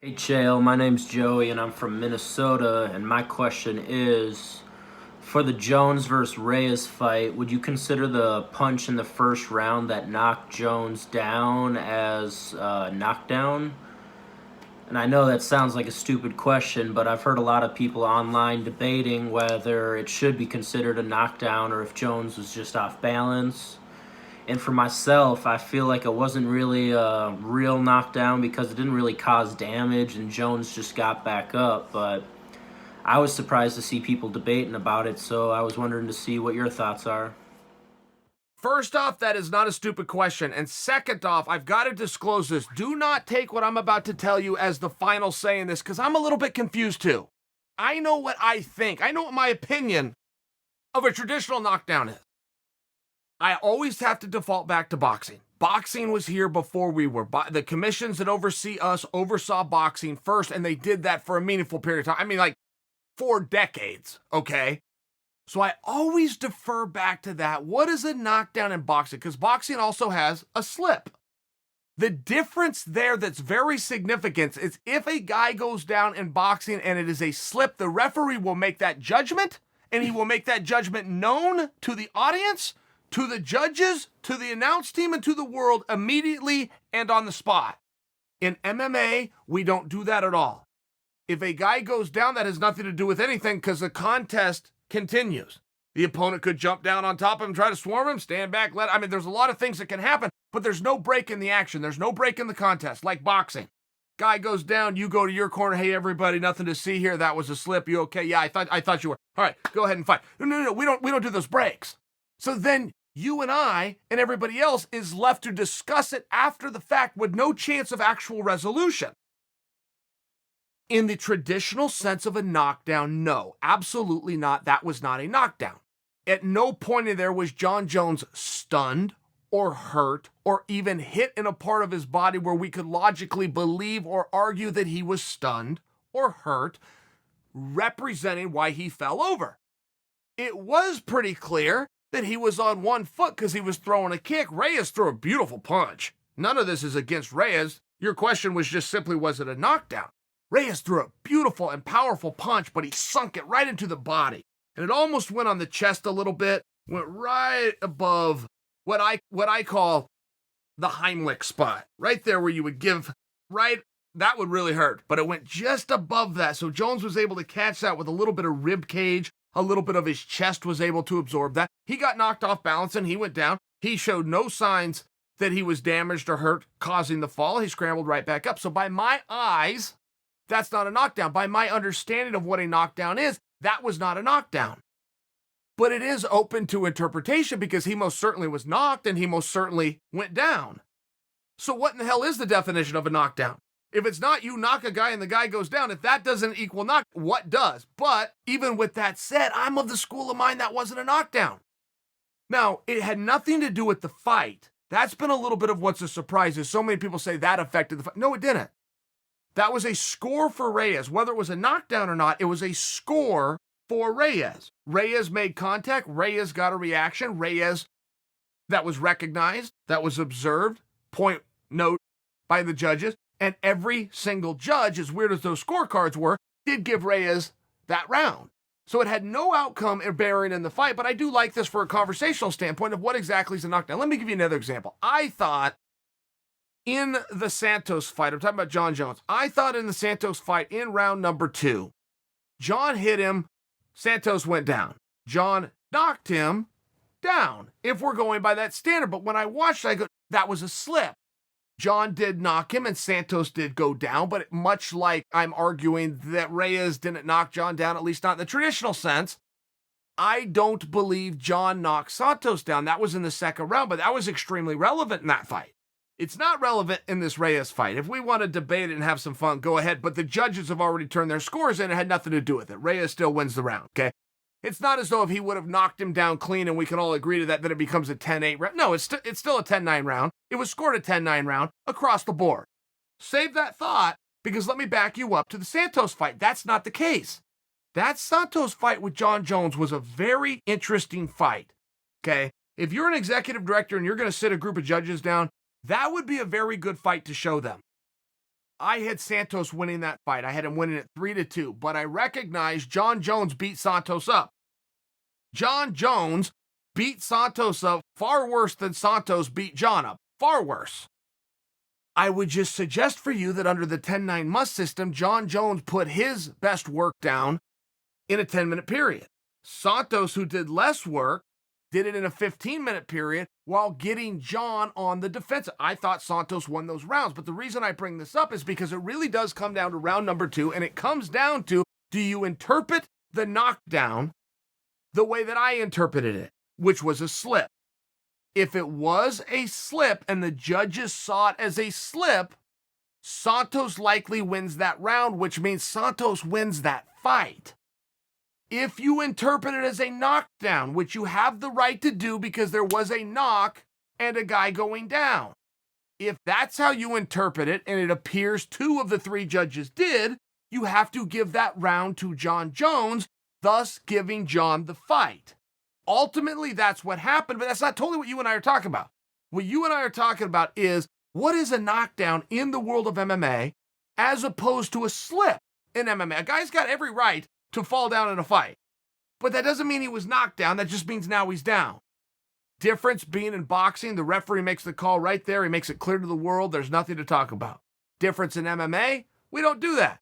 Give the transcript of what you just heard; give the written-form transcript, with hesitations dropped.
Hey Chael, my name's Joey and I'm from Minnesota, and my question is, for the Jones versus Reyes fight, would you consider the punch in the first round that knocked Jones down as a knockdown? And I know that sounds like a stupid question, but I've heard a lot of people online debating whether it should be considered a knockdown or if Jones was just off balance. And for myself, I feel like it wasn't really a real knockdown because it didn't really cause damage and Jones just got back up. But I was surprised to see people debating about it, so I was wondering to see what your thoughts are. First off, that is not a stupid question. And second off, I've got to disclose this. Do not take what I'm about to tell you as the final say in this, because I'm a little bit confused too. I know what I think. I know what my opinion of a traditional knockdown is. I always have to default back to boxing. Boxing was here before we were. The commissions that oversee us oversaw boxing first, and they did that for a meaningful period of time. I mean, like 4 decades, okay? So I always defer back to that. What is a knockdown in boxing? Because boxing also has a slip. The difference there that's very significant is if a guy goes down in boxing and it is a slip, the referee will make that judgment, and he will make that judgment known to the audience, to the judges, to the announce team, and to the world immediately and on the spot. In MMA, we don't do that at all. If a guy goes down, that has nothing to do with anything because the contest continues. The opponent could jump down on top of him, try to swarm him, stand back, there's a lot of things that can happen, but there's no break in the action. There's no break in the contest, like boxing. Guy goes down, you go to your corner, hey everybody, nothing to see here, that was a slip, you okay? Yeah, I thought you were. All right, go ahead and fight. No, we don't do those breaks. So then you and I and everybody else is left to discuss it after the fact with no chance of actual resolution. In the traditional sense of a knockdown, no, absolutely not. That was not a knockdown. At no point in there was Jon Jones stunned or hurt or even hit in a part of his body where we could logically believe or argue that he was stunned or hurt, representing why he fell over. It was pretty clear that he was on one foot because he was throwing a kick. Reyes threw a beautiful punch. None of this is against Reyes. Your question was just simply, was it a knockdown? Reyes threw a beautiful and powerful punch, but he sunk it right into the body. And it almost went on the chest a little bit, went right above what I call the Heimlich spot. Right there where you would give, right, that would really hurt. But it went just above that. So Jones was able to catch that with a little bit of rib cage. A little bit of his chest was able to absorb that. He got knocked off balance and he went down. He showed no signs that he was damaged or hurt, causing the fall. He scrambled right back up. So by my eyes, that's not a knockdown. By my understanding of what a knockdown is, that was not a knockdown. But it is open to interpretation because he most certainly was knocked and he most certainly went down. So what in the hell is the definition of a knockdown? If it's not you knock a guy and the guy goes down, if that doesn't equal knock, what does? But even with that said, I'm of the school of mind that wasn't a knockdown. Now, it had nothing to do with the fight. That's been a little bit of what's a surprise is so many people say that affected the fight. No, it didn't. That was a score for Reyes. Whether it was a knockdown or not, it was a score for Reyes. Reyes made contact. Reyes got a reaction. Reyes, that was recognized, that was observed, point note by the judges. And every single judge, as weird as those scorecards were, did give Reyes that round. So it had no outcome or bearing in the fight, but I do like this for a conversational standpoint of what exactly is a knockdown. Let me give you another example. I thought in the Santos fight, I'm talking about Jon Jones, I thought in the Santos fight in round number 2, Jon hit him, Santos went down. Jon knocked him down, if we're going by that standard. But when I watched it, I go, that was a slip. Jon did knock him and Santos did go down, but much like I'm arguing that Reyes didn't knock Jon down, at least not in the traditional sense, I don't believe Jon knocked Santos down. That was in the second round, but that was extremely relevant in that fight. It's not relevant in this Reyes fight. If we want to debate it and have some fun, go ahead, but the judges have already turned their scores in. It had nothing to do with it. Reyes still wins the round, okay? It's not as though if he would have knocked him down clean and we can all agree to that, then it becomes a 10-8 round. No, it's still a 10-9 round. It was scored a 10-9 round across the board. Save that thought, because let me back you up to the Santos fight. That's not the case. That Santos fight with Jon Jones was a very interesting fight, okay? If you're an executive director and you're going to sit a group of judges down, that would be a very good fight to show them. I had Santos winning that fight. I had him winning it 3-2, but I recognize Jon Jones beat Santos up. Jon Jones beat Santos up far worse than Santos beat Jon up. Far worse. I would just suggest for you that under the 10-9 must system, Jon Jones put his best work down in a 10-minute period. Santos, who did less work, did it in a 15-minute period while getting Jon on the defensive. I thought Santos won those rounds, but the reason I bring this up is because it really does come down to round number 2, and it comes down to, do you interpret the knockdown the way that I interpreted it, which was a slip? If it was a slip and the judges saw it as a slip, Santos likely wins that round, which means Santos wins that fight. If you interpret it as a knockdown, which you have the right to do because there was a knock and a guy going down, if that's how you interpret it, and it appears 2 of the 3 judges did, you have to give that round to Jon Jones, thus giving Jon the fight. Ultimately, that's what happened, but that's not totally what you and I are talking about. What you and I are talking about is, what is a knockdown in the world of MMA as opposed to a slip in MMA? A guy's got every right to fall down in a fight, but that doesn't mean he was knocked down. That just means now he's down. Difference being in boxing, the referee makes the call right there. He makes it clear to the world there's nothing to talk about. Difference in MMA, we don't do that.